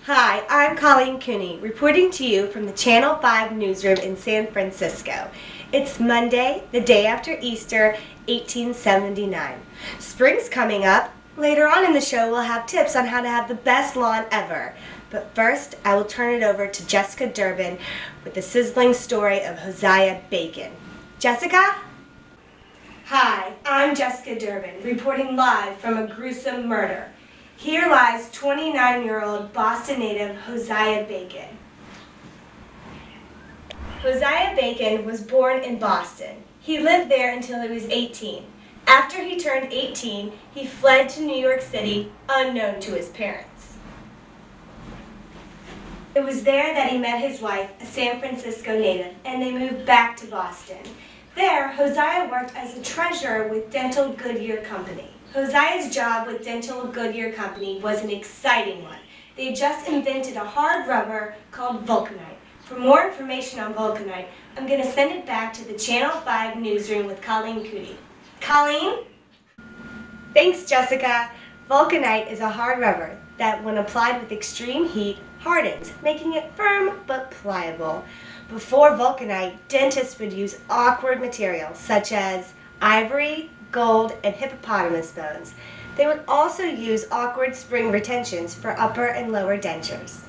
Hi, I'm Colleen Cooney, reporting to you from the Channel 5 newsroom in San Francisco. It's Monday, the day after Easter, 1879. Spring's coming up. Later on in the show, we'll have tips on how to have the best lawn ever. But first, I will turn it over to Jessica Durbin with the sizzling story of Josiah Bacon. Jessica? Hi, I'm Jessica Durbin, reporting live from a gruesome murder. Here lies 29-year-old Boston native Josiah Bacon. Josiah Bacon was born in Boston. He lived there until he was 18. After he turned 18, he fled to New York City, unknown to his parents. It was there that he met his wife, a San Francisco native, and they moved back to Boston. There, Josiah worked as a treasurer with Dental Goodyear Company. Josiah's job with Dental Goodyear Company was an exciting one. They just invented a hard rubber called vulcanite. For more information on vulcanite, I'm going to send it back to the Channel 5 newsroom with Colleen Cooney. Colleen? Thanks, Jessica. Vulcanite is a hard rubber that, when applied with extreme heat, hardens, making it firm but pliable. Before vulcanite, dentists would use awkward materials such as ivory, gold, and hippopotamus bones. They would also use awkward spring retentions for upper and lower dentures.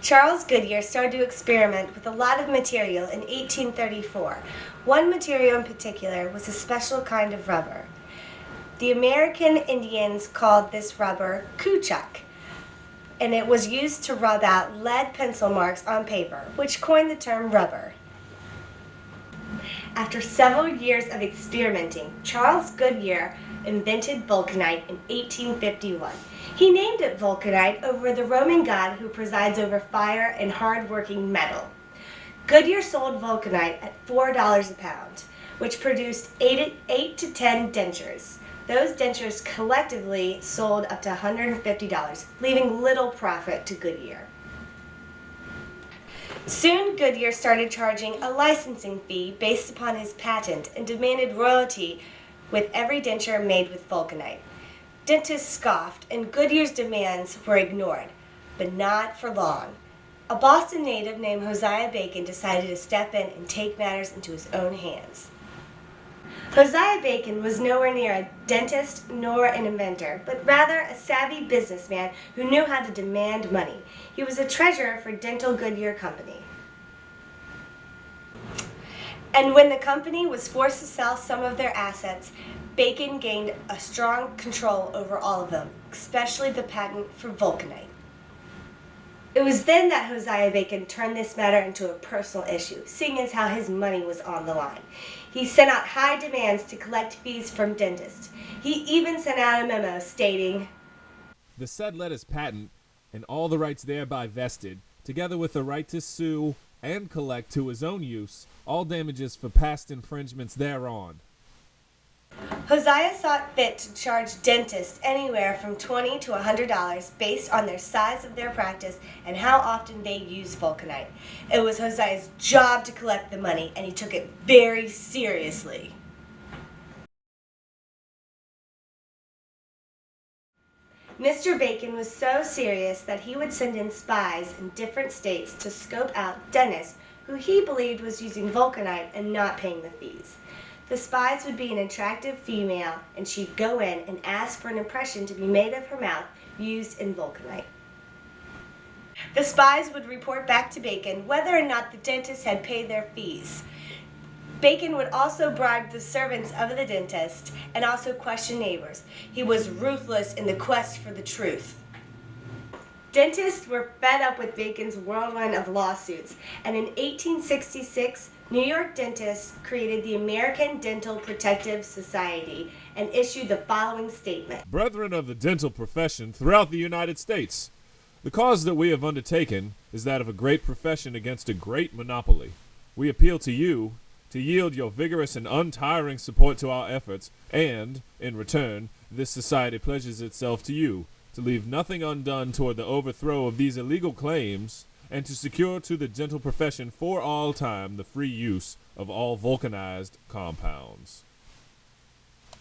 Charles Goodyear started to experiment with a lot of material in 1834. One material in particular was a special kind of rubber. The American Indians called this rubber kuchuk, and it was used to rub out lead pencil marks on paper, which coined the term rubber. After several years of experimenting, Charles Goodyear invented vulcanite in 1851. He named it vulcanite over the Roman god who presides over fire and hard-working metal. Goodyear sold vulcanite at $4 a pound, which produced 8 to 10 dentures. Those dentures collectively sold up to $150, leaving little profit to Goodyear. Soon, Goodyear started charging a licensing fee based upon his patent and demanded royalty with every denture made with vulcanite. Dentists scoffed, and Goodyear's demands were ignored, but not for long. A Boston native named Josiah Bacon decided to step in and take matters into his own hands. Josiah Bacon was nowhere near a dentist nor an inventor, but rather a savvy businessman who knew how to demand money. He was a treasurer for Dental Goodyear Company. And when the company was forced to sell some of their assets, Bacon gained a strong control over all of them, especially the patent for vulcanite. It was then that Josiah Bacon turned this matter into a personal issue, seeing as how his money was on the line. He sent out high demands to collect fees from dentists. He even sent out a memo stating, "The said letters patent, and all the rights thereby vested, together with the right to sue and collect to his own use all damages for past infringements thereon." Josiah thought fit to charge dentists anywhere from $20 to $100 based on their size of their practice and how often they used vulcanite. It was Josiah's job to collect the money, and he took it very seriously. Mr. Bacon was so serious that he would send in spies in different states to scope out dentists who he believed was using vulcanite and not paying the fees. The spies would be an attractive female, and she'd go in and ask for an impression to be made of her mouth used in vulcanite. The spies would report back to Bacon whether or not the dentist had paid their fees. Bacon would also bribe the servants of the dentist and also question neighbors. He was ruthless in the quest for the truth. Dentists were fed up with Bacon's whirlwind of lawsuits, and in 1866, New York dentists created the American Dental Protective Society and issued the following statement. "Brethren of the dental profession throughout the United States, the cause that we have undertaken is that of a great profession against a great monopoly. We appeal to you to yield your vigorous and untiring support to our efforts, and, in return, this society pledges itself to you to leave nothing undone toward the overthrow of these illegal claims, and to secure to the dental profession for all time the free use of all vulcanized compounds."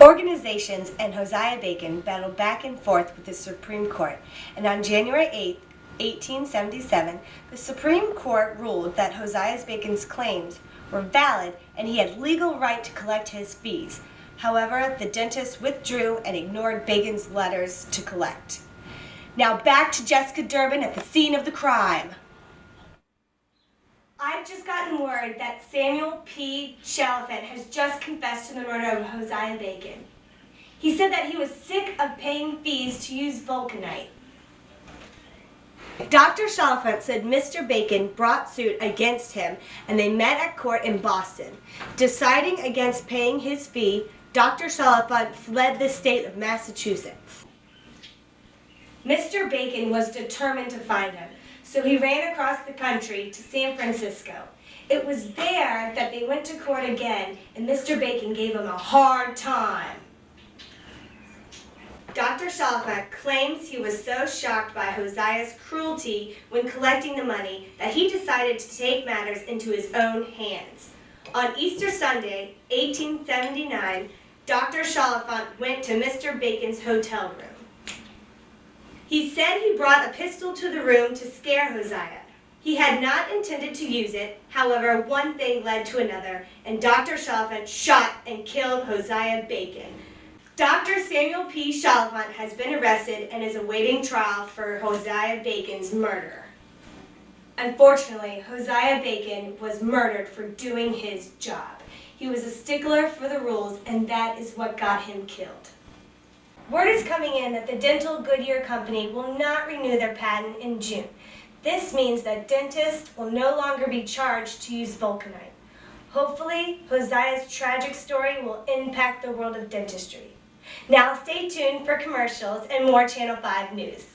Organizations and Hosea Bacon battled back and forth with the Supreme Court, and on January 8, 1877, the Supreme Court ruled that Hosea Bacon's claims were valid and he had legal right to collect his fees. However, the dentist withdrew and ignored Bacon's letters to collect. Now back to Jessica Durbin at the scene of the crime. I've just gotten word that Samuel P. Chalfant has just confessed to the murder of Hosea Bacon. He said that he was sick of paying fees to use vulcanite. Dr. Chalfant said Mr. Bacon brought suit against him and they met at court in Boston. Deciding against paying his fee, Dr. Chalfant fled the state of Massachusetts. Mr. Bacon was determined to find him, so he ran across the country to San Francisco. It was there that they went to court again, and Mr. Bacon gave him a hard time. Dr. Chalfant claims he was so shocked by Hosea's cruelty when collecting the money that he decided to take matters into his own hands. On Easter Sunday, 1879, Dr. Chalfant went to Mr. Bacon's hotel room. He said he brought a pistol to the room to scare Hosea. He had not intended to use it, however, one thing led to another, and Dr. Chalfant shot and killed Hosea Bacon. Dr. Samuel P. Chalfant has been arrested and is awaiting trial for Hosea Bacon's murder. Unfortunately, Hosea Bacon was murdered for doing his job. He was a stickler for the rules, and that is what got him killed. Word is coming in that the Dental Goodyear Company will not renew their patent in June. This means that dentists will no longer be charged to use vulcanite. Hopefully, Hosea's tragic story will impact the world of dentistry. Now stay tuned for commercials and more Channel 5 news.